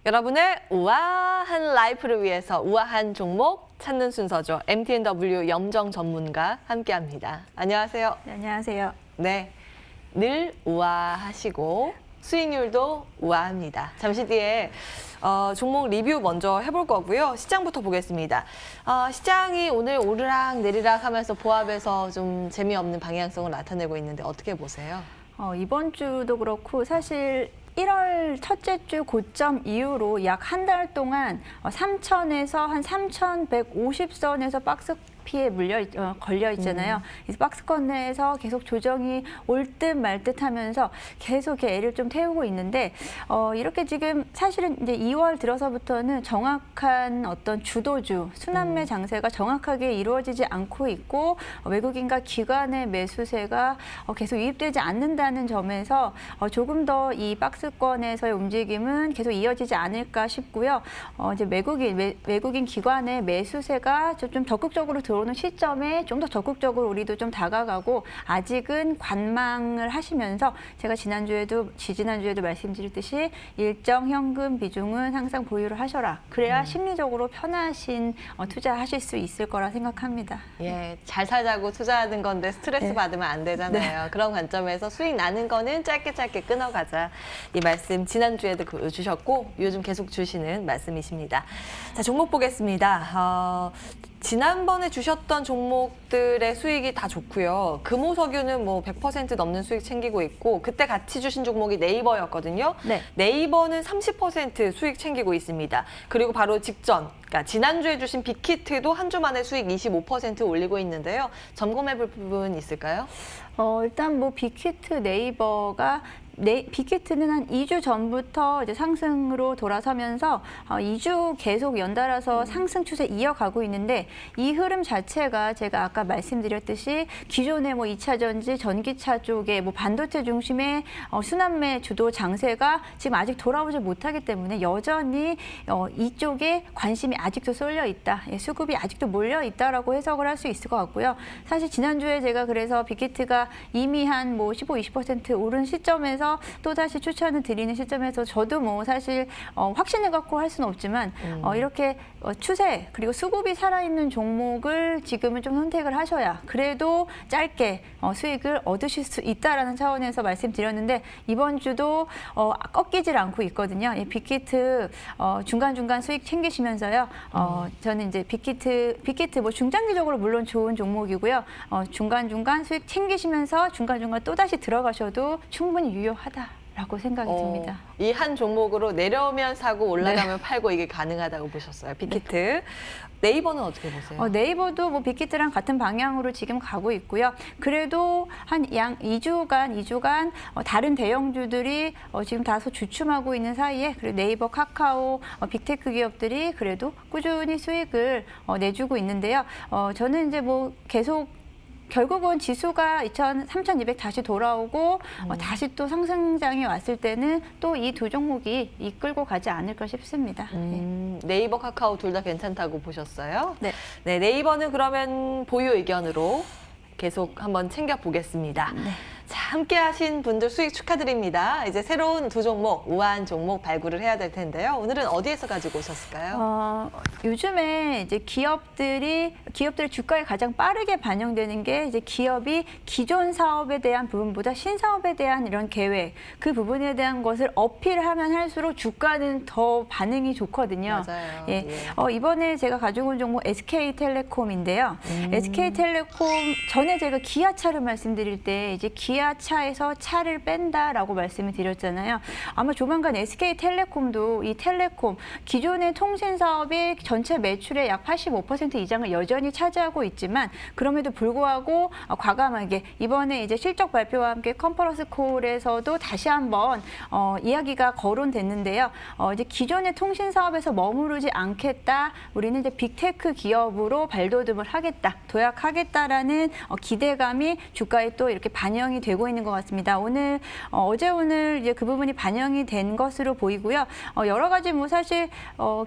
여러분의 우아한 라이프를 위해서 우아한 종목 찾는 순서죠. MTNW 염정 전문가 함께합니다. 안녕하세요. 네, 안녕하세요. 네, 늘 우아하시고 수익률도 우아합니다. 잠시 뒤에 종목 리뷰 먼저 해볼 거고요. 시장부터 보겠습니다. 시장이 오늘 오르락 내리락 하면서 보합에서 좀 재미없는 방향성을 나타내고 있는데 어떻게 보세요? 이번 주도 그렇고 사실 1월 첫째 주 고점 이후로 약 한 달 동안 3,000에서 한 3,150선에서 박스 피에 걸려 있잖아요. 그래서 박스권 내에서 계속 조정이 올 듯 말 듯 하면서 계속 애를 좀 태우고 있는데 이렇게 지금 사실은 이제 2월 들어서부터는 정확한 어떤 주도주 순환매 장세가 정확하게 이루어지지 않고 있고 외국인과 기관의 매수세가 계속 유입되지 않는다는 점에서 조금 더 이 박스권에서의 움직임은 계속 이어지지 않을까 싶고요. 이제 외국인 기관의 매수세가 좀 적극적으로 들어오는 시점에 좀 더 적극적으로 우리도 좀 다가가고 아직은 관망을 하시면서 제가 지난주에도 말씀드렸듯이 일정 현금 비중은 항상 보유를 하셔라. 그래야 심리적으로 편하신 투자하실 수 있을 거라 생각합니다. 예, 잘 살자고 투자하는 건데 스트레스 네. 받으면 안 되잖아요. 네. 그런 관점에서 수익 나는 거는 짧게 끊어가자. 이 말씀 지난주에도 주셨고 요즘 계속 주시는 말씀이십니다. 자, 종목 보겠습니다. 지난번에 주셨던 종목들의 수익이 다 좋고요. 금호석유는 뭐 100% 넘는 수익 챙기고 있고 그때 같이 주신 종목이 네이버였거든요. 네. 네이버는 30% 수익 챙기고 있습니다. 그리고 바로 직전, 그러니까 지난주에 주신 빅히트도 한 주 만에 수익 25% 올리고 있는데요. 점검해 볼 부분 있을까요? 일단 뭐 빅히트 네이버가 빅히트는 한 2주 전부터 이제 상승으로 돌아서면서 2주 계속 연달아서 상승 추세 이어가고 있는데 이 흐름 자체가 제가 아까 말씀드렸듯이 기존의 뭐 2차 전지, 전기차 쪽에 뭐 반도체 중심의 순환매 주도 장세가 지금 아직 돌아오지 못하기 때문에 여전히 이쪽에 관심이 아직도 쏠려 있다. 수급이 아직도 몰려 있다라고 해석을 할 수 있을 것 같고요. 사실 지난주에 제가 그래서 빅히트가 이미 한 뭐 15, 20% 오른 시점에서 또 다시 추천을 드리는 시점에서 저도 뭐 사실 확신을 갖고 할 수는 없지만 이렇게 추세 그리고 수급이 살아있는 종목을 지금은 좀 선택을 하셔야 그래도 짧게 수익을 얻으실 수 있다라는 차원에서 말씀드렸는데 이번 주도 꺾이질 않고 있거든요. 빅히트 중간중간 수익 챙기시면서요. 저는 이제 빅히트 뭐 중장기적으로 물론 좋은 종목이고요. 중간중간 수익 챙기시면서 중간중간 또 다시 들어가셔도 충분히 유효하다라고 생각이 듭니다. 이 한 종목으로 내려오면 사고 올라가면 팔고 이게 가능하다고 보셨어요. 빅히트. 네. 네이버는 어떻게 보세요? 네이버도 뭐 빅히트랑 같은 방향으로 지금 가고 있고요. 그래도 한 2주간 다른 대형주들이 지금 다소 주춤하고 있는 사이에 그리고 네이버, 카카오, 빅테크 기업들이 그래도 꾸준히 수익을 내주고 있는데요. 저는 이제 뭐 계속 결국은 지수가 3,200 다시 돌아오고 다시 또 상승장이 왔을 때는 또 이 두 종목이 이끌고 가지 않을까 싶습니다. 네이버, 카카오 둘 다 괜찮다고 보셨어요? 네. 네, 네이버는 그러면 보유 의견으로 계속 한번 챙겨보겠습니다. 네. 자, 함께 하신 분들 수익 축하드립니다. 이제 새로운 두 종목, 우아한 종목 발굴을 해야 될 텐데요. 오늘은 어디에서 가지고 오셨을까요? 요즘에 이제 기업들 주가에 가장 빠르게 반영되는 게 이제 기업이 기존 사업에 대한 부분보다 신사업에 대한 이런 계획, 그 부분에 대한 것을 어필하면 할수록 주가는 더 반응이 좋거든요. 맞아요. 예. 예. 이번에 제가 가지고 온 종목 SK텔레콤인데요. SK텔레콤 전에 제가 기아차를 말씀드릴 때 이제 기아차에서 차를 뺀다라고 말씀을 드렸잖아요. 아마 조만간 SK텔레콤도 이 텔레콤 기존의 통신 사업이 전체 매출의 약 85% 이상을 여전히 차지하고 있지만 그럼에도 불구하고 과감하게 이번에 이제 실적 발표와 함께 컨퍼런스 콜에서도 다시 한번 이야기가 거론됐는데요. 이제 기존의 통신 사업에서 머무르지 않겠다. 우리는 이제 빅테크 기업으로 발돋움을 하겠다, 도약하겠다라는 기대감이 주가에 또 이렇게 반영이 되고 되고 있는 것 같습니다. 오늘 어제 오늘 이제 그 부분이 반영이 된 것으로 보이고요. 여러 가지 뭐 사실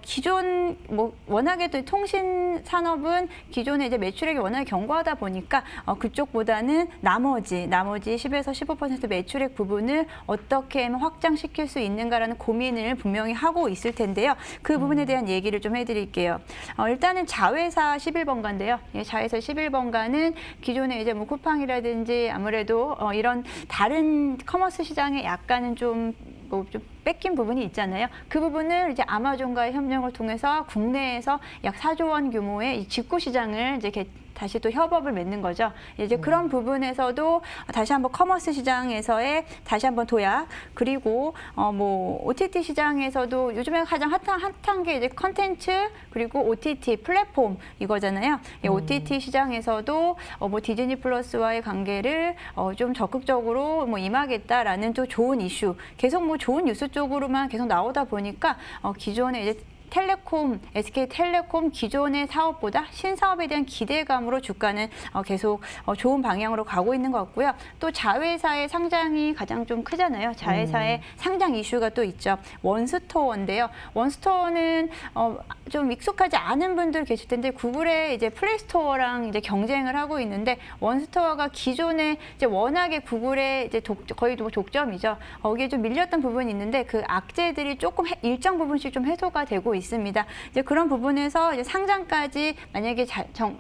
기존 뭐 워낙에 또 통신 산업은 기존에 이제 매출액이 워낙에 견고하다 보니까 그쪽보다는 나머지 10에서 15% 매출액 부분을 어떻게 하면 확장시킬 수 있는가라는 고민을 분명히 하고 있을 텐데요. 그 부분에 대한 얘기를 좀 해드릴게요. 일단은 자회사 11번가인데요. 자회사 11번가는 기존에 이제 뭐 쿠팡이라든지 아무래도 이런 다른 커머스 시장에 약간은 좀 뺏긴 부분이 있잖아요. 그 부분을 이제 아마존과의 협력을 통해서 국내에서 약 4조 원 규모의 이 직구 시장을 이제 다시 또 협업을 맺는 거죠. 이제 그런 부분에서도 다시 한번 커머스 시장에서의 다시 한번 도약, 그리고 뭐 OTT 시장에서도 요즘에 가장 핫한 게 이제 컨텐츠 그리고 OTT 플랫폼 이거잖아요. OTT 시장에서도 뭐 디즈니 플러스와의 관계를 좀 적극적으로 뭐 임하겠다라는 또 좋은 이슈, 계속 뭐 좋은 뉴스 쪽으로만 계속 나오다 보니까 기존에 이제 SK텔레콤 기존의 사업보다 신사업에 대한 기대감으로 주가는 계속 좋은 방향으로 가고 있는 것 같고요. 또 자회사의 상장이 가장 좀 크잖아요. 자회사의 상장 이슈가 또 있죠. 원스토어인데요. 원스토어는 좀 익숙하지 않은 분들 계실 텐데 구글의 이제 플레이스토어랑 이제 경쟁을 하고 있는데 원스토어가 기존에 이제 워낙에 구글의 이제 거의 뭐 독점이죠. 거기에 좀 밀렸던 부분이 있는데 그 악재들이 조금 일정 부분씩 좀 해소가 되고 있습니다. 이제 그런 부분에서 이제 상장까지 만약에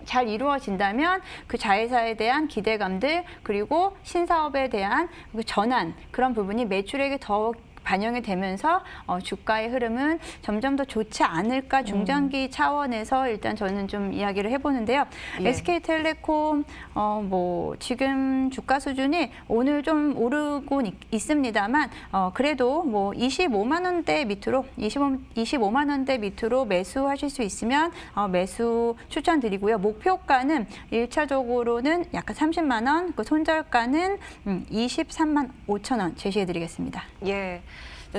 잘 이루어진다면 그 자회사에 대한 기대감들 그리고 신사업에 대한 그 전환 그런 부분이 매출액에 더욱 반영이 되면서 주가의 흐름은 점점 더 좋지 않을까 중장기 차원에서 일단 저는 좀 이야기를 해보는데요. 예. SK텔레콤 뭐 지금 주가 수준이 오늘 좀 오르고 있습니다만 그래도 뭐 25만 원대 밑으로 25만 원대 밑으로 매수하실 수 있으면 매수 추천드리고요. 목표가는 1차적으로는 약간 30만 원, 그 손절가는 23만 5천 원 제시해드리겠습니다. 예.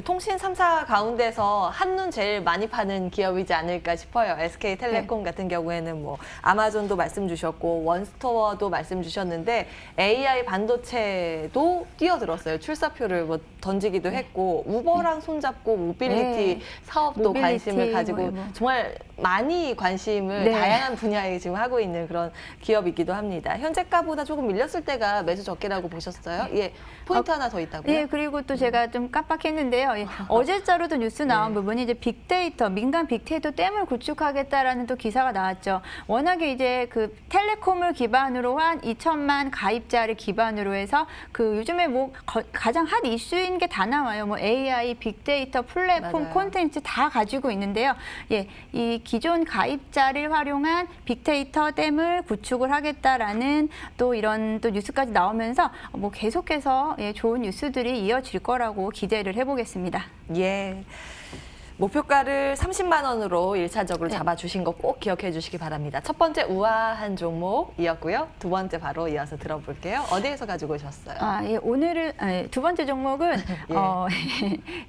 통신 3사 가운데서 한눈 제일 많이 파는 기업이지 않을까 싶어요. SK텔레콤 같은 경우에는 뭐 아마존도 말씀 주셨고 원스토어도 말씀 주셨는데 AI 반도체도 뛰어들었어요. 출사표를 뭐 던지기도 했고 우버랑 손잡고 모빌리티 사업도 관심을 가지고 정말 많이 관심을 다양한 분야에 지금 하고 있는 그런 기업이기도 합니다. 현재가보다 조금 밀렸을 때가 매수 적기라고 보셨어요? 예, 포인트 하나 더 있다고요? 네, 그리고 또 제가 좀 깜빡했는데요. 어제자로도 뉴스 나온 부분이 이제 빅데이터, 민간 빅데이터 댐을 구축하겠다라는 또 기사가 나왔죠. 워낙에 이제 그 텔레콤을 기반으로 한 2천만 가입자를 기반으로 해서 그 요즘에 뭐 가장 핫 이슈인 게 다 나와요. 뭐 AI, 빅데이터, 플랫폼, 맞아요. 콘텐츠 다 가지고 있는데요. 예, 이 기존 가입자를 활용한 빅데이터 댐을 구축을 하겠다라는 또 이런 또 뉴스까지 나오면서 뭐 계속해서 좋은 뉴스들이 이어질 거라고 기대를 해보겠습니다. 예. 목표가를 30만 원으로 1차적으로 잡아주신 거 꼭 기억해 주시기 바랍니다. 첫 번째 우아한 종목이었고요. 두 번째 바로 이어서 들어볼게요. 어디에서 가지고 오셨어요? 예, 오늘은 두 번째 종목은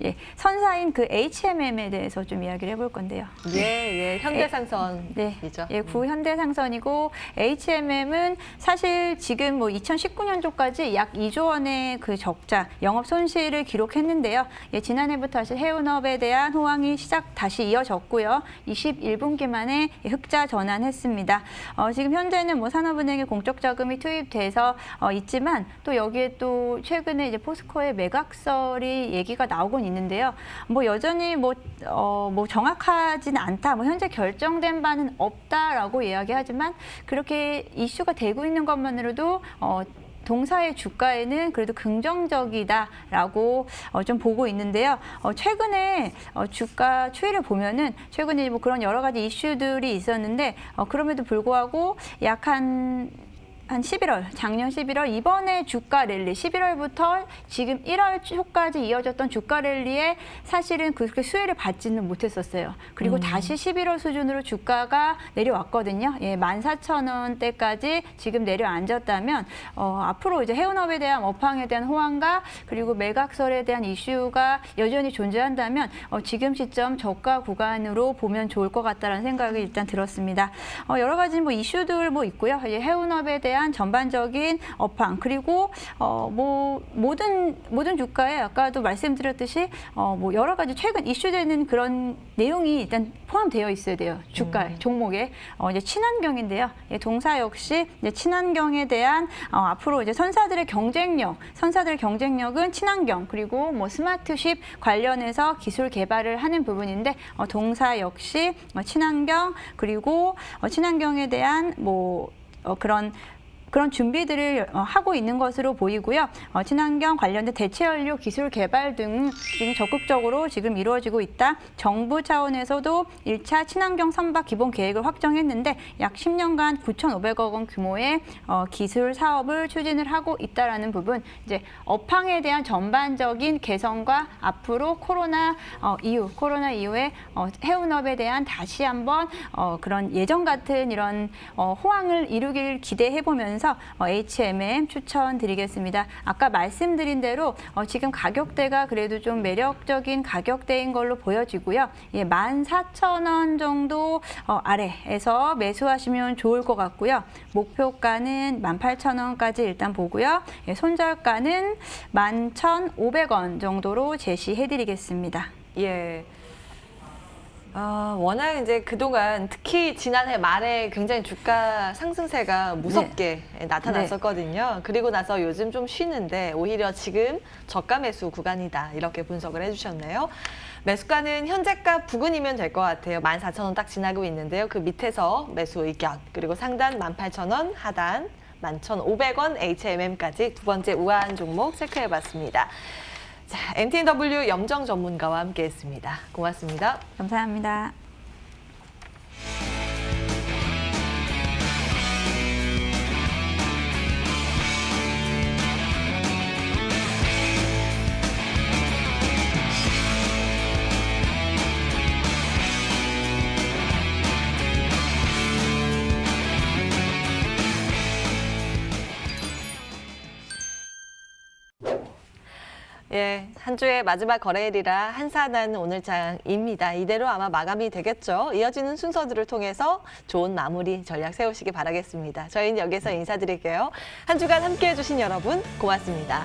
예, 선사인 그 HMM에 대해서 좀 이야기를 해볼 건데요. 예, 현대상선이죠. 예, 구현대상선이고 HMM은 사실 지금 뭐 2019년도까지 약 2조 원의 그 적자, 영업 손실을 기록했는데요. 예, 지난해부터 사실 해운업에 대한 호황이 다시 이어졌고요. 21분기 만에 흑자 전환했습니다. 지금 현재는 뭐 산업은행에 공적 자금이 투입돼서 있지만 또 여기에 또 최근에 이제 포스코의 매각설이 얘기가 나오곤 있는데요. 뭐 여전히 뭐 정확하지는 않다. 뭐 현재 결정된 바는 없다라고 이야기하지만 그렇게 이슈가 되고 있는 것만으로도 동사의 주가에는 그래도 긍정적이다라고 좀 보고 있는데요. 최근에 주가 추이를 보면은 최근에 뭐 그런 여러 가지 이슈들이 있었는데 그럼에도 불구하고 약 한 11월, 작년 11월 이번에 주가 랠리 11월부터 지금 1월 초까지 이어졌던 주가 랠리에 사실은 그렇게 수혜를 받지는 못했었어요. 그리고 다시 11월 수준으로 주가가 내려왔거든요. 예, 14,000원대까지 지금 내려앉았다면 앞으로 이제 해운업에 대한 업황에 대한 호황과 그리고 매각설에 대한 이슈가 여전히 존재한다면 지금 시점 저가 구간으로 보면 좋을 것 같다라는 생각이 일단 들었습니다. 여러 가지 뭐 이슈들 뭐 있고요. 이제 해운업에 대한 대한 전반적인 업황 그리고 뭐 모든 주가에 아까도 말씀드렸듯이 뭐 여러 가지 최근 이슈되는 그런 내용이 일단 포함되어 있어야 돼요. 주가 종목에 이제 친환경인데요. 예, 동사 역시 이제 친환경에 대한 앞으로 이제 선사들의 경쟁력은 친환경 그리고 뭐 스마트쉽 관련해서 기술 개발을 하는 부분인데 동사 역시 친환경 그리고 친환경에 대한 뭐 그런 준비들을 하고 있는 것으로 보이고요. 친환경 관련된 대체연료 기술 개발 등 적극적으로 지금 이루어지고 있다. 정부 차원에서도 1차 친환경 선박 기본 계획을 확정했는데 약 10년간 9,500억 원 규모의 기술 사업을 추진을 하고 있다라는 부분. 이제 업황에 대한 전반적인 개선과 앞으로 코로나 이후에 해운업에 대한 다시 한번 그런 예전 같은 이런 호황을 이루길 기대해 보면서 HMM 추천드리겠습니다. 아까 말씀드린 대로 지금 가격대가 그래도 좀 매력적인 가격대인 걸로 보여지고요. 예, 14,000원 정도 아래에서 매수하시면 좋을 것 같고요. 목표가는 18,000원까지 일단 보고요. 예, 손절가는 11,500원 정도로 제시해드리겠습니다. 예. 워낙 이제 그동안 특히 지난해 말에 굉장히 주가 상승세가 무섭게 나타났었거든요. 그리고 나서 요즘 좀 쉬는데 오히려 지금 저가 매수 구간이다 이렇게 분석을 해주셨네요. 매수가는 현재가 부근이면 될 것 같아요. 14,000원 딱 지나고 있는데요. 그 밑에서 매수 의견 그리고 상단 18,000원 하단 11,500원 HMM까지 두 번째 우아한 종목 체크해봤습니다. 자, NTW 염정 전문가와 함께했습니다. 고맙습니다. 감사합니다. 예, 한 주의 마지막 거래일이라 한산한 오늘 장입니다. 이대로 아마 마감이 되겠죠. 이어지는 순서들을 통해서 좋은 마무리 전략 세우시기 바라겠습니다. 저희는 여기서 인사드릴게요. 한 주간 함께해 주신 여러분 고맙습니다.